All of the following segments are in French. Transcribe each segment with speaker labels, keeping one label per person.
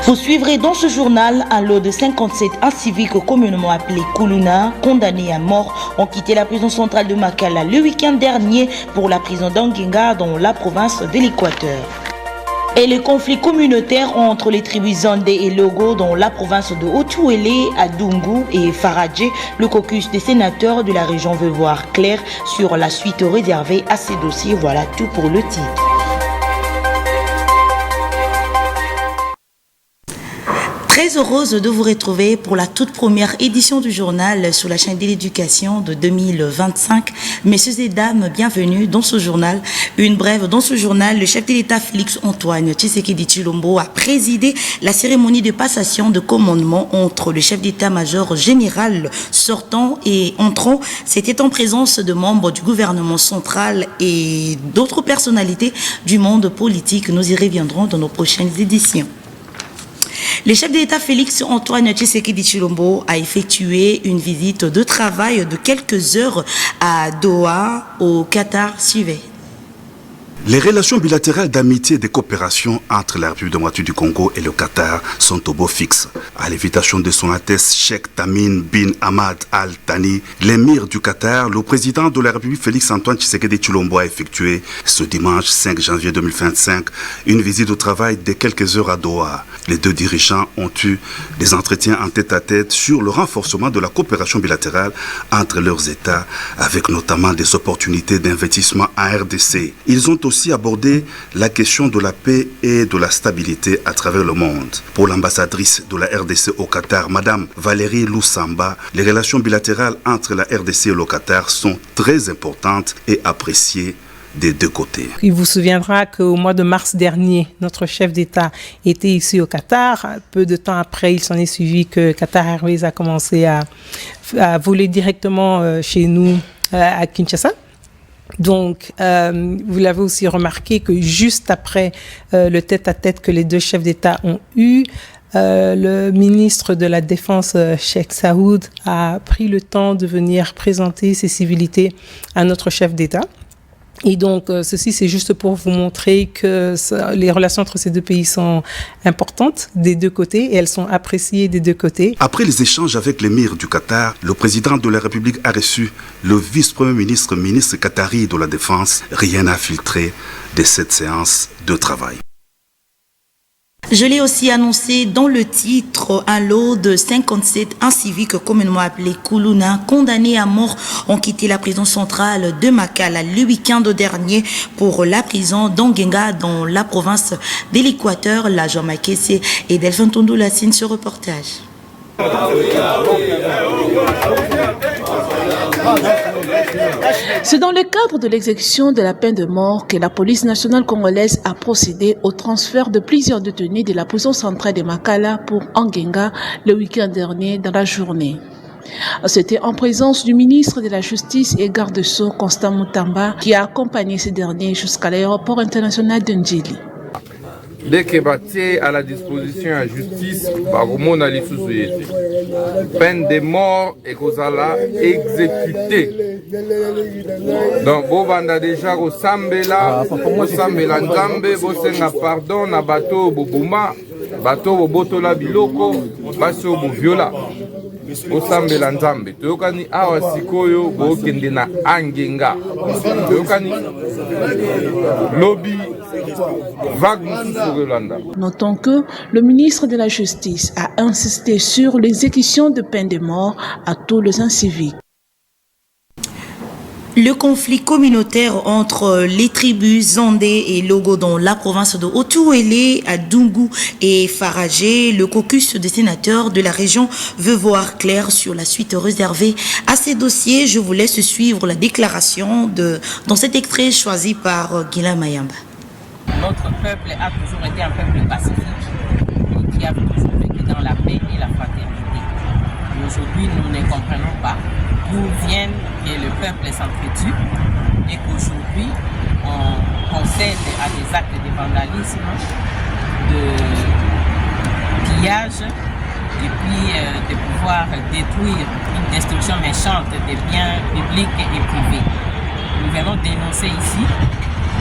Speaker 1: Vous suivrez dans ce journal un lot de 57 inciviques communément appelés Kuluna, condamnés à mort, ont quitté la prison centrale de Makala le week-end dernier pour la prison d'Anguinga dans la province de l'Équateur. Et le conflit communautaire entre les tribus Zande et Logo dans la province de Otuele, à Dungu et Faradje, le caucus des sénateurs de la région veut voir clair sur la suite réservée à ces dossiers. Voilà tout pour le titre. Très heureuse de vous retrouver pour la toute première édition du journal sur la chaîne de l'éducation de 2025. Messieurs et dames, bienvenue dans ce journal. Une brève dans ce journal, le chef de l'État Félix-Antoine Tshisekedi Tshilombo a présidé la cérémonie de passation de commandement entre le chef d'état-major général sortant et entrant. C'était en présence de membres du gouvernement central et d'autres personnalités du monde politique. Nous y reviendrons dans nos prochaines éditions. Le chef de l'État Félix-Antoine Tshisekedi Tshilombo a effectué une visite de travail de quelques heures à Doha, au Qatar. Suivez.
Speaker 2: Les relations bilatérales d'amitié et de coopération entre la République démocratique du Congo et le Qatar sont au beau fixe. À l'invitation de son Altesse Cheikh Tamim bin Hamad Al Thani, l'émir du Qatar, le président de la République Félix-Antoine Tshisekedi Tshilombo a effectué ce dimanche 5 janvier 2025 une visite de travail de quelques heures à Doha. Les deux dirigeants ont eu des entretiens en tête-à-tête sur le renforcement de la coopération bilatérale entre leurs États, avec notamment des opportunités d'investissement en RDC. Ils ont aussi abordé la question de la paix et de la stabilité à travers le monde. Pour l'ambassadrice de la RDC au Qatar, Madame Valérie Lusamba, les relations bilatérales entre la RDC et le Qatar sont très importantes et appréciées des deux côtés.
Speaker 3: Il vous souviendra qu'au mois de mars dernier, notre chef d'État était ici au Qatar. Peu de temps après, il s'en est suivi que Qatar Airways a commencé à voler directement chez nous à Kinshasa. Donc, vous l'avez aussi remarqué que juste après le tête-à-tête que les deux chefs d'État ont eu, le ministre de la Défense, Cheikh Saoud, a pris le temps de venir présenter ses civilités à notre chef d'État. Et donc, ceci, c'est juste pour vous montrer que les relations entre ces deux pays sont importantes des deux côtés et elles sont appréciées des deux côtés.
Speaker 2: Après les échanges avec l'émir du Qatar, le président de la République a reçu le vice-premier ministre, ministre qatari de la Défense. Rien n'a filtré de cette séance de travail.
Speaker 1: Je l'ai aussi annoncé dans le titre, un lot de 57 inciviques communément appelés Kuluna, condamnés à mort, ont quitté la prison centrale de Makala le week-end dernier pour la prison d'Anguinga dans la province de l'Équateur. La Jean-Makessé et Delphine Tondou signent ce reportage.
Speaker 4: C'est dans le cadre de l'exécution de la peine de mort que la police nationale congolaise a procédé au transfert de plusieurs détenus de la prison centrale de Makala pour Anguinga le week-end dernier dans la journée. C'était en présence du ministre de la Justice et garde-sceaux Constant Mutamba qui a accompagné ces derniers jusqu'à l'aéroport international de Ndjili.
Speaker 5: Dès que bâti à la disposition à justice, Baromona Lissouzouye, peine de mort et Kozala exécutée. Donc, Bobanda déjà au Sambela Nzambe, Bosenga pardon, na bateau Bobuma, bateau Bobotola Biloko, bateau Boviola. Osambela Nzambe toyokani awa sikoyo bokende na Anguinga toyokani lobby vague sur Yolanda.
Speaker 4: Notons que le ministre de la Justice a insisté sur l'exécution de peine de mort à tous les inciviques.
Speaker 1: Le conflit communautaire entre les tribus Zande et Logo dans la province de Otuele, à Dungu et Faradje, le caucus des sénateurs de la région veut voir clair sur la suite réservée à ces dossiers. Je vous laisse suivre la déclaration dans cet extrait choisi par Guillaume Mayamba.
Speaker 6: Notre peuple a toujours été un peuple pacifique qui a toujours vécu dans la paix et la fraternité. Aujourd'hui, nous ne comprenons pas d'où viennent que le peuple s'entretue et qu'aujourd'hui on procède à des actes de vandalisme, de pillage et puis de pouvoir détruire une destruction méchante des biens publics et privés. Nous venons dénoncer ici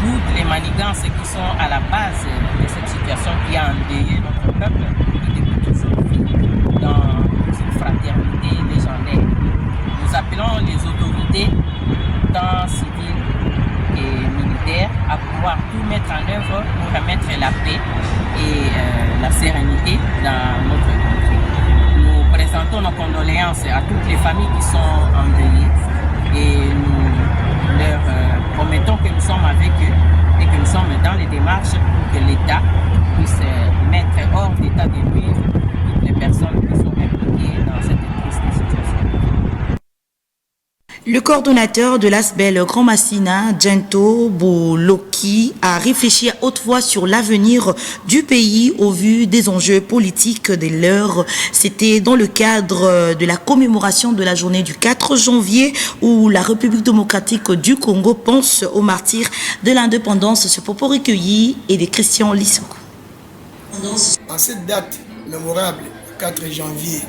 Speaker 6: toutes les manigances qui sont à la base de cette situation qui est en endeuiller notre peuple et depuis toujours vivre dans une fraternité légendaire. Nous appelons les autorités, tant civiles et militaires, à pouvoir tout mettre en œuvre pour remettre la paix et la sérénité dans notre contrée. Nous présentons nos condoléances à toutes les familles qui sont endeuillées et nous leur promettons que nous sommes avec eux et que nous sommes dans les démarches pour que l'État puisse mettre hors d'état de nuire toutes les personnes qui sont impliquées dans cette triste situation.
Speaker 1: Le coordonnateur de l'ASBEL Grand Massina, Gento Bouloki, a réfléchi à haute voix sur l'avenir du pays au vu des enjeux politiques de l'heure. C'était dans le cadre de la commémoration de la journée du 4 janvier où la République démocratique du Congo pense aux martyrs de l'indépendance. Ce propos recueilli et de Christian Lissou.
Speaker 7: En cette date mémorable, 4 janvier,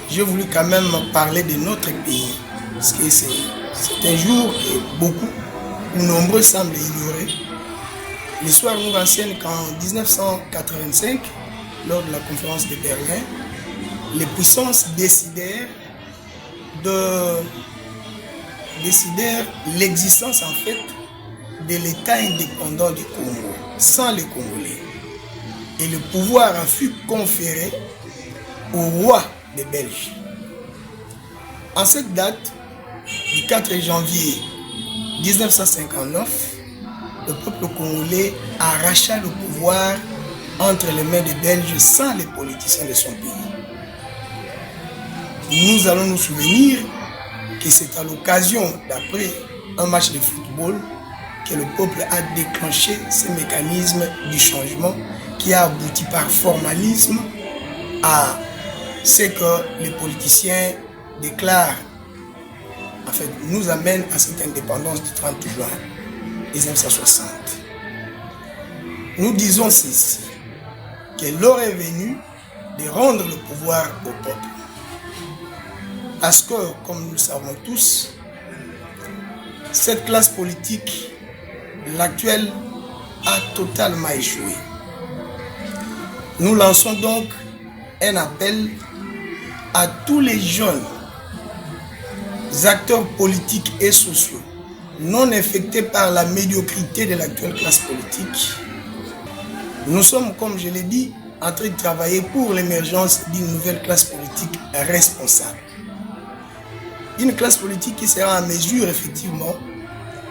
Speaker 7: j'ai voulu quand même parler de notre pays, parce que c'est un jour que beaucoup ou nombreux semblent ignorer. L'histoire nous renseigne qu'en 1985, lors de la conférence de Berlin, les puissances décidèrent l'existence en fait de l'État indépendant du Congo, sans les Congolais. Et le pouvoir en fut conféré au roi des Belges. En cette date, du 4 janvier 1959, le peuple congolais arracha le pouvoir entre les mains des Belges sans les politiciens de son pays. Nous allons nous souvenir que c'est à l'occasion, d'après un match de football, que le peuple a déclenché ce mécanisme du changement qui a abouti par formalisme à ce que les politiciens déclarent, en fait, nous amène à cette indépendance du 30 juin 1960. Nous disons ceci, que l'heure est venue de rendre le pouvoir au peuple. Parce que, comme nous le savons tous, cette classe politique, l'actuelle, a totalement échoué. Nous lançons donc un appel à tous les jeunes acteurs politiques et sociaux non infectés par la médiocrité de l'actuelle classe politique. Nous sommes, comme je l'ai dit, en train de travailler pour l'émergence d'une nouvelle classe politique responsable. Une classe politique qui sera en mesure, effectivement,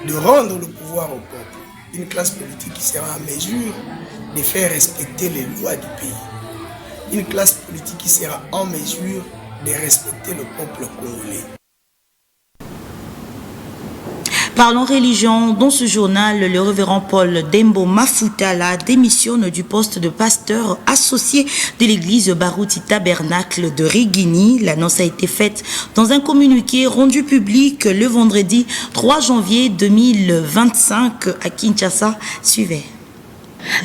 Speaker 7: de rendre le pouvoir au peuple. Une classe politique qui sera en mesure de faire respecter les lois du pays. Une classe politique qui sera en mesure de respecter le peuple congolais.
Speaker 1: Parlons religion. Dans ce journal, le révérend Paul Dembo Mafutala démissionne du poste de pasteur associé de l'église Barouti Tabernacle de Rigini. L'annonce a été faite dans un communiqué rendu public le vendredi 3 janvier 2025 à Kinshasa. Suivez.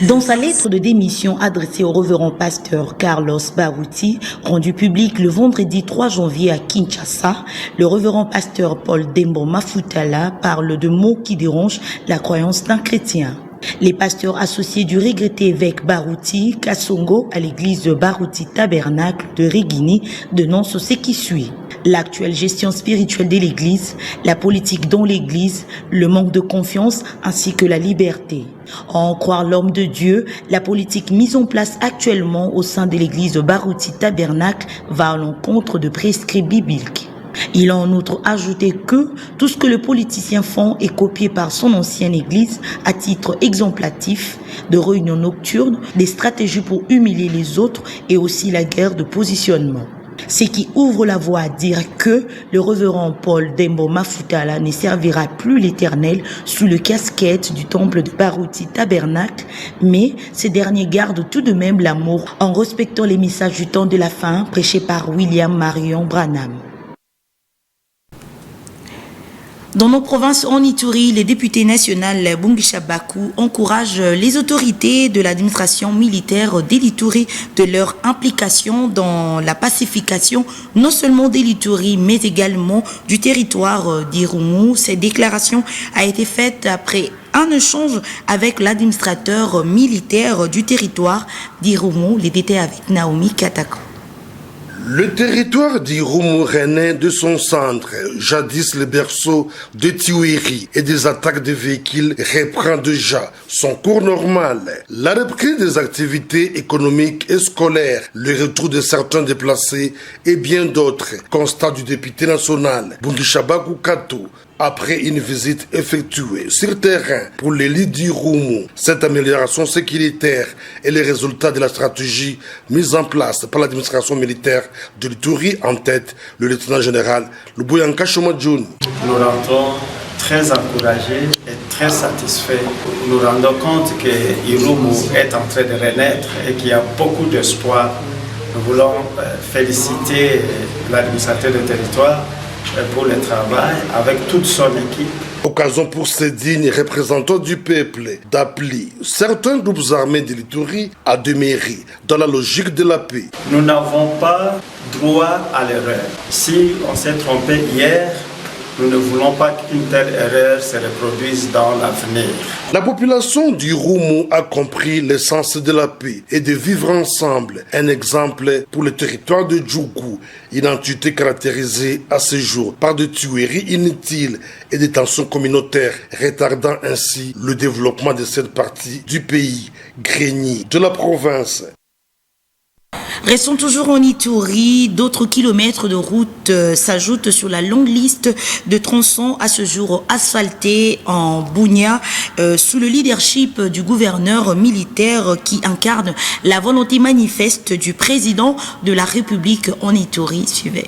Speaker 1: Dans sa lettre de démission adressée au révérend pasteur Carlos Barouti, rendue publique le vendredi 3 janvier à Kinshasa, le révérend pasteur Paul Dembo Mafutala parle de mots qui dérangent la croyance d'un chrétien. Les pasteurs associés du regretté évêque Barouti Kassongo à l'église de Barouti Tabernacle de Rigini dénoncent ce qui suit. L'actuelle gestion spirituelle de l'église, la politique dans l'église, le manque de confiance ainsi que la liberté. À en croire l'homme de Dieu, la politique mise en place actuellement au sein de l'église de Barouti Tabernacle va à l'encontre de prescrits bibliques. Il a en outre ajouté que tout ce que les politiciens font est copié par son ancienne église à titre exemplatif, de réunions nocturnes, des stratégies pour humilier les autres et aussi la guerre de positionnement. Ce qui ouvre la voie à dire que le révérend Paul Dembo Mafutala ne servira plus l'Éternel sous le casquette du temple de Barouti Tabernacle, mais ces derniers gardent tout de même l'amour en respectant les messages du temps de la fin prêchés par William Marion Branham. Dans nos provinces en Ituri, les députés nationaux Bungisha Baku encouragent les autorités de l'administration militaire d'Ituri de leur implication dans la pacification non seulement d'Ituri mais également du territoire d'Irumu. Cette déclaration a été faite après un échange avec l'administrateur militaire du territoire d'Irumu. Les détails avec Naomi Katako.
Speaker 8: Le territoire d'Irumu renaît de son centre, jadis le berceau de tueries et des attaques de véhicules, reprend déjà son cours normal. La reprise des activités économiques et scolaires, le retour de certains déplacés et bien d'autres, constat du député national Bungishabaku Kato, après une visite effectuée sur terrain pour l'élite d'Irumu. Cette amélioration sécuritaire est le résultat de la stratégie mise en place par l'administration militaire de l'Ituri, en tête le lieutenant-général Lubuyanka Shomadjoun.
Speaker 9: Nous rentrons très encouragés et très satisfaits. Nous nous rendons compte que Irumu est en train de renaître et qu'il y a beaucoup d'espoir. Nous voulons féliciter l'administrateur du territoire pour le travail avec toute son équipe.
Speaker 8: Occasion pour ces dignes représentants du peuple d'appeler certains groupes armés de l'Ituri à demeurer dans la logique de la paix.
Speaker 9: Nous n'avons pas droit à l'erreur. Si on s'est trompé hier, nous ne voulons pas qu'une telle erreur se reproduise dans l'avenir.
Speaker 8: La population d'Irumu a compris l'essence de la paix et de vivre ensemble. Un exemple pour le territoire de Djougou, une entité caractérisée à ce jour par des tueries inutiles et des tensions communautaires, retardant ainsi le développement de cette partie du pays, grenier de la province.
Speaker 1: Restons toujours en Ituri. D'autres kilomètres de route s'ajoutent sur la longue liste de tronçons à ce jour asphaltés en Bunia sous le leadership du gouverneur militaire qui incarne la volonté manifeste du président de la République en Ituri. Suivez.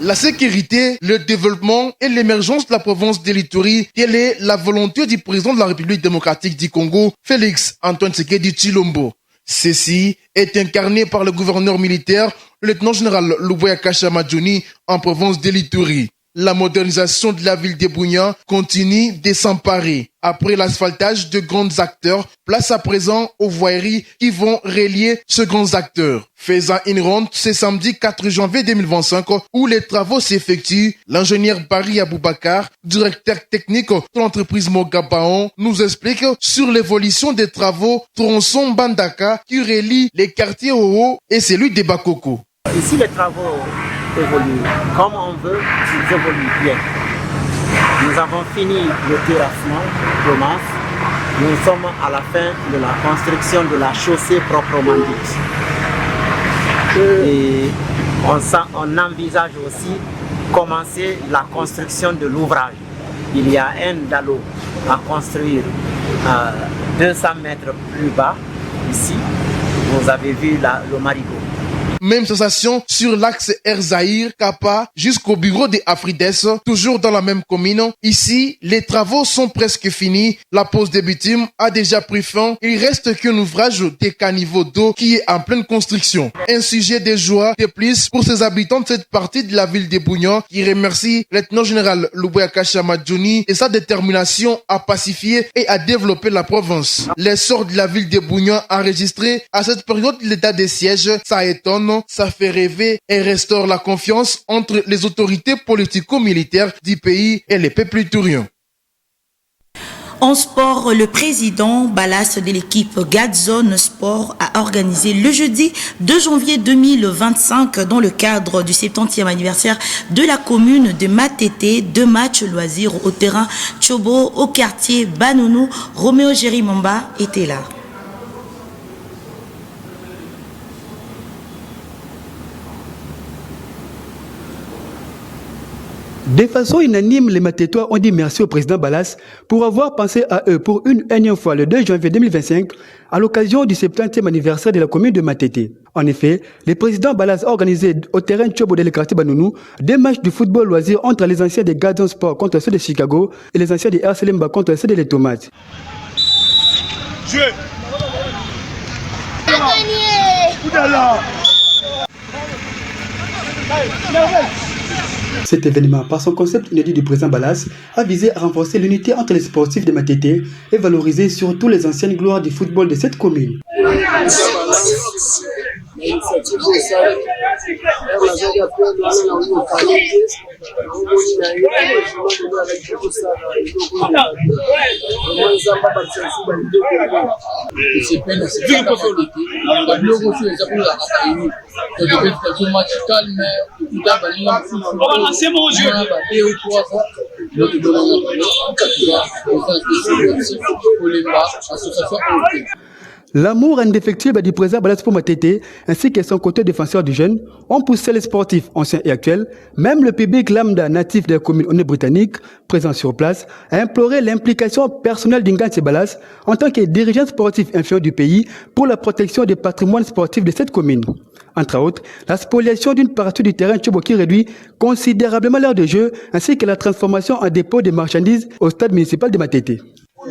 Speaker 10: La sécurité, le développement et l'émergence de la province de l'Ituri, telle est la volonté du président de la République démocratique du Congo, Félix Antoine Tshisekedi Tshilombo. Ceci est incarné par le gouverneur militaire, le lieutenant-général Lubuyanka Shomadjoun en province de l'Ituri. La modernisation de la ville de Bunia continue de s'emparer. Après l'asphaltage de grands acteurs, place à présent aux voiries qui vont relier ces grands acteurs. Faisant une ronde ce samedi 4 janvier 2025 où les travaux s'effectuent, l'ingénieur Barry Aboubakar, directeur technique de l'entreprise Mogabaon, nous explique sur l'évolution des travaux tronçon Bandaka qui relie les quartiers Oho et celui de Bakoko.
Speaker 11: Ici, les travaux évoluent comme on veut, ils évoluent bien. Nous avons fini le terrassement de masse. Nous sommes à la fin de la construction de la chaussée proprement dite. Et on envisage aussi commencer la construction de l'ouvrage. Il y a un dallo à construire 200 mètres plus bas. Ici, vous avez vu le marigot.
Speaker 10: Même sensation sur l'axe Erzaïr-Kapa jusqu'au bureau des Afrides, toujours dans la même commune. Ici, les travaux sont presque finis. La pose des bitumes a déjà pris fin. Il reste qu'un ouvrage des caniveaux d'eau qui est en pleine construction. Un sujet de joie de plus pour ces habitants de cette partie de la ville de Bunia qui remercie le lieutenant-général Lubuyanka Shomadjoun et sa détermination à pacifier et à développer la province. L'essor de la ville de Bunia enregistré à cette période de l'état de siège, ça étonne. Ça fait rêver et restaure la confiance entre les autorités politico-militaires du pays et les peuples ituriens.
Speaker 1: En sport, le président Balas de l'équipe Gadzone Sport a organisé le jeudi 2 janvier 2025 dans le cadre du 70e anniversaire de la commune de Matete 2 matchs loisirs au terrain Tchobo au quartier Banounou. Roméo Jérimamba était là.
Speaker 12: De façon unanime, les Matétois ont dit merci au président Balas pour avoir pensé à eux pour une énième fois le 2 janvier 2025 à l'occasion du 70e anniversaire de la commune de Matete. En effet, le président Balas a organisé au terrain Tchobo de quartier Banounou 2 matchs de football loisir entre les anciens de Gadzone Sport contre ceux de Chicago et les anciens de RC Lemba contre ceux de Les Tomates. Cet événement, par son concept inédit du président Balas, a visé à renforcer l'unité entre les sportifs de Matete et valoriser surtout les anciennes gloires du football de cette commune. L'amour indéfectible du président Balas pour Matete ainsi que son côté défenseur du jeune ont poussé les sportifs anciens et actuels, même le public lambda natif des communes britanniques présents sur place, à implorer l'implication personnelle d'Inganse Balas en tant que dirigeant sportif influent du pays pour la protection des patrimoines sportifs de cette commune. Entre autres, la spoliation d'une partie du terrain Tchobo qui réduit considérablement l'heure de jeu ainsi que la transformation en dépôt de marchandises au stade municipal de Matete.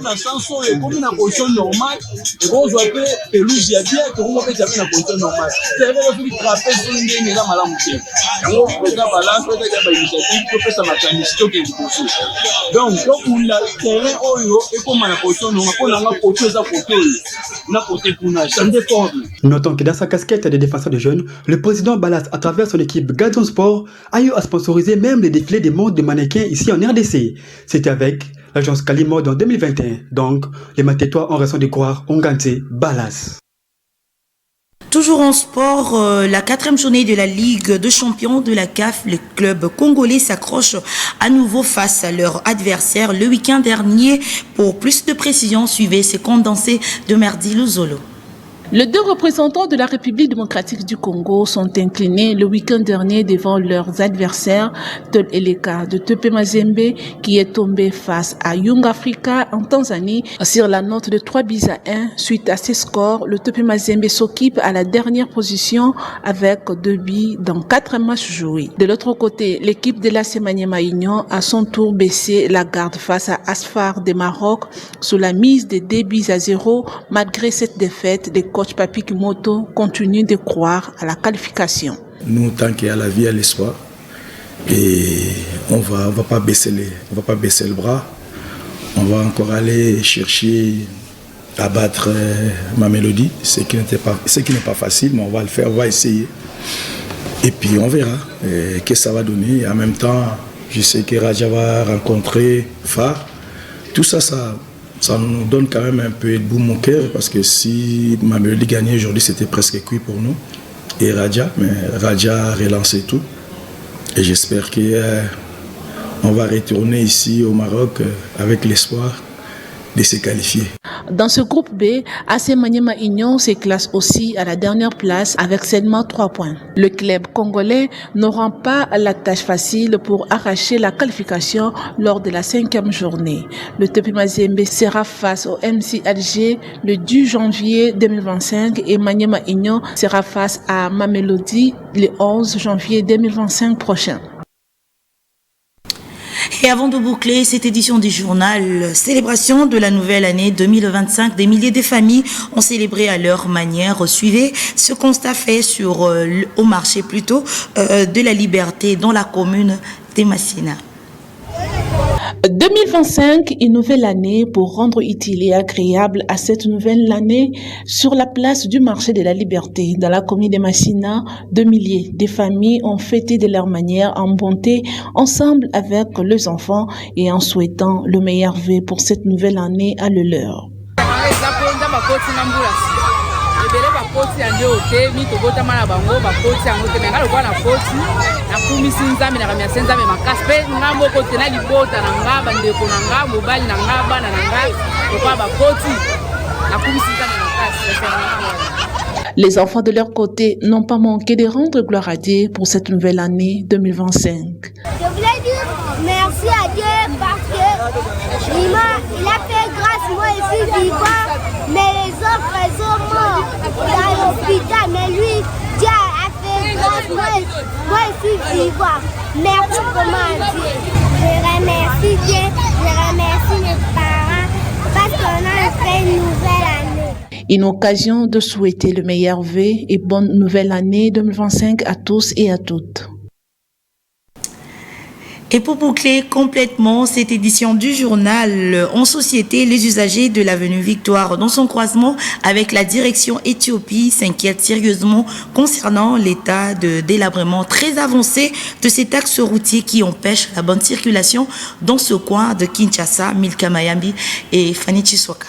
Speaker 13: Na sanso et comme une position normale et on voit que pelouse ya bien que on peut faire une position normale c'est vrai que le trapèze sur une ligne là malamu bien donc président balance peut être une initiative que peut ça matcher stock et position donc on a terrain oyo et comme na position normale on a la position za côté na côté kuna ça me décorde.
Speaker 12: Notons que dans sa casquette de défenseur de jeunes, le président Balas, à travers son équipe Gazon Sport, a eu à sponsoriser même les défilés des mondes de mannequins ici en RDC. C'était avec l'agence Calimode en 2021. Donc, les Matétois ont raison de croire Onganse Balas.
Speaker 1: Toujours en sport, la 4e journée de la Ligue de champions de la CAF, les clubs congolais s'accrochent à nouveau face à leur adversaire le week-end dernier. Pour plus de précision, suivez ces condensés de Merdi Luzolo.
Speaker 4: Les deux représentants de la République démocratique du Congo sont inclinés le week-end dernier devant leurs adversaires, Tel Eleka de Tepe Mazembe qui est tombé face à Young Africa en Tanzanie sur la note de 3-1. Suite à ces scores, le Tepe Mazembe s'occupe à la dernière position avec 2 buts dans 4 matchs joués. De l'autre côté, l'équipe de l'AS Maniema Union a son tour baissé la garde face à Asfar de Maroc sous la mise de 2-0. Malgré cette défaite, les coach Papi Kimoto continue de croire à la qualification.
Speaker 14: Nous, tant qu'il y a la vie, à l'espoir, et on va pas baisser le bras. On va encore aller chercher à battre ma mélodie, ce qui n'est pas facile, mais on va le faire, on va essayer. Et puis on verra que ça va donner. Et en même temps, je sais que Raja va rencontrer Phare. Tout ça, ça nous donne quand même un peu de boum au cœur parce que si ma mélodie gagnait aujourd'hui, c'était presque cuit pour nous. Et Raja, mais Raja a relancé tout. Et j'espère qu'on va retourner ici au Maroc avec l'espoir de se qualifier.
Speaker 4: Dans ce groupe B, AS Maniema Union se classe aussi à la dernière place avec seulement 3 points. Le club congolais n'aura pas la tâche facile pour arracher la qualification lors de la 5e journée. Le Tepe Mazembe sera face au MC Alger le 10 janvier 2025 et Maniema Union sera face à Mamelodi le 11 janvier 2025 prochain.
Speaker 1: Et avant de boucler cette édition du journal, célébration de la nouvelle année 2025, des milliers de familles ont célébré à leur manière. Suivez ce constat fait au marché plutôt de la Liberté dans la commune de Massina.
Speaker 4: 2025, une nouvelle année pour rendre utile et agréable à cette nouvelle année sur la place du marché de la Liberté. Dans la commune de Massina, 2 milliers de familles ont fêté de leur manière en bonté ensemble avec leurs enfants et en souhaitant le meilleur vœu pour cette nouvelle année à le leur.
Speaker 15: ebele bakoti ya nde otemi tobotama na bango bakoti yango te menga lokwa na koti nakumisi nzambe na kamia nzambe makasi mpe nga moko te na libota na nga bandeko na nga mobali na nga bana na nga lokwa bakoti nakumisi nzambe makasi.
Speaker 4: Les enfants de leur côté n'ont pas manqué de rendre gloire à Dieu pour cette nouvelle année 2025.
Speaker 16: Je voulais dire merci à Dieu parce qu'il a fait grâce, moi je suis vivant, mais les autres ils sont morts dans l'hôpital, mais lui, Dieu a fait grâce, moi je suis vivant. Merci vraiment à Dieu. Je remercie Dieu, je remercie mes parents parce qu'on a fait une nouvelle année.
Speaker 4: Une occasion de souhaiter le meilleur vœu et bonne nouvelle année 2025 à tous et à toutes.
Speaker 1: Et pour boucler complètement cette édition du journal En Société, les usagers de l'avenue Victoire dans son croisement avec la direction Éthiopie s'inquiètent sérieusement concernant l'état de délabrement très avancé de cet axe routier qui empêche la bonne circulation dans ce coin de Kinshasa, Milka Mayambi et Fanny Chiswaka.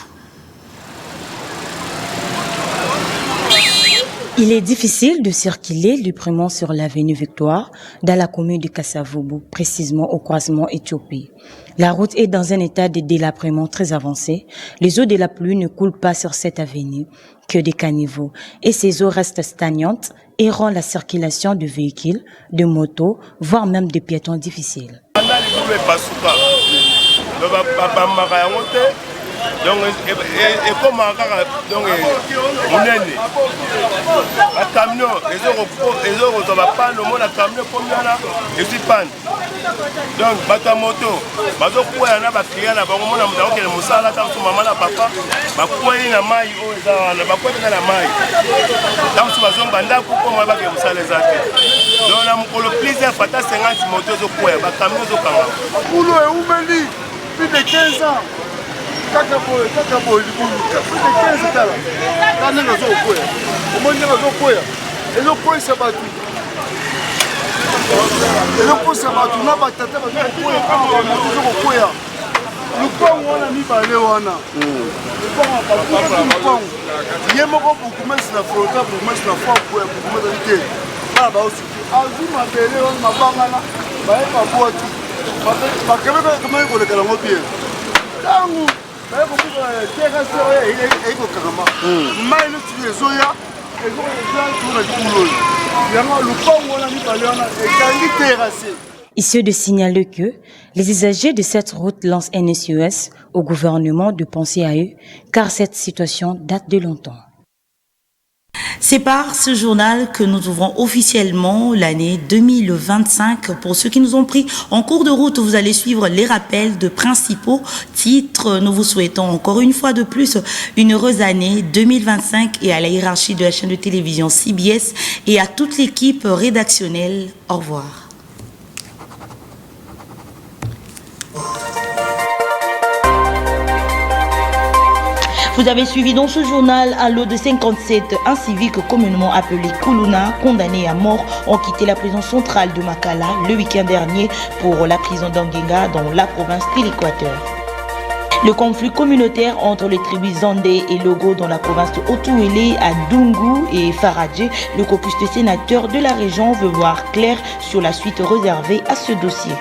Speaker 17: Il est difficile de circuler librement sur l'avenue Victoire dans la commune de Kasavubu, précisément au croisement Éthiopie. La route est dans un état de délabrement très avancé. Les eaux de la pluie ne coulent pas sur cette avenue que des caniveaux et ces eaux restent stagnantes et rendent la circulation de véhicules, de motos, voire même de piétons difficile.
Speaker 18: Donc, et comme donc monene la camion les autres va pas le monde la camion comme là et puis panne donc bata moto bazo quoi na ba client na bango mona muta okele musala ta maman na papa ba quoi na mai o za ba quoi na mai donc tu bazo banda ko ko ba ke musala zake donc na mukolo plaisir fata 50 moto zo quoi ba camion zo kanga ulo e umeli plus de 15 ans kaka boy libuluka plus de 15 tala kana nazo koya omoni nazo koya ezo koya sabatu na batata bazo koya kama nazo koya lupango wana mibale wana lupango ye moko bukumesi na frota bukumesi na fwa koya bukumesi te bala baosi azuma bele wana mabangana baye babwati bakebe kama kolekala ngo bien tangu
Speaker 17: Ici de signaler que les usagers de cette route lancent un SOS au gouvernement de penser à eux, car cette situation date de longtemps.
Speaker 1: C'est par ce journal que nous ouvrons officiellement l'année 2025. Pour ceux qui nous ont pris en cours de route, vous allez suivre les rappels de principaux titres. Nous vous souhaitons encore une fois de plus une heureuse année 2025 et à la hiérarchie de la chaîne de télévision CBS et à toute l'équipe rédactionnelle. Au revoir. Vous avez suivi dans ce journal un lot de 57 inciviques communément appelés Kuluna, condamnés à mort, ont quitté la prison centrale de Makala le week-end dernier pour la prison d'Angenga dans la province de l'Équateur. Le conflit communautaire entre les tribus Zandé et Logo dans la province de Otuele à Dungu et Faradje, le caucus de sénateurs de la région veut voir clair sur la suite réservée à ce dossier.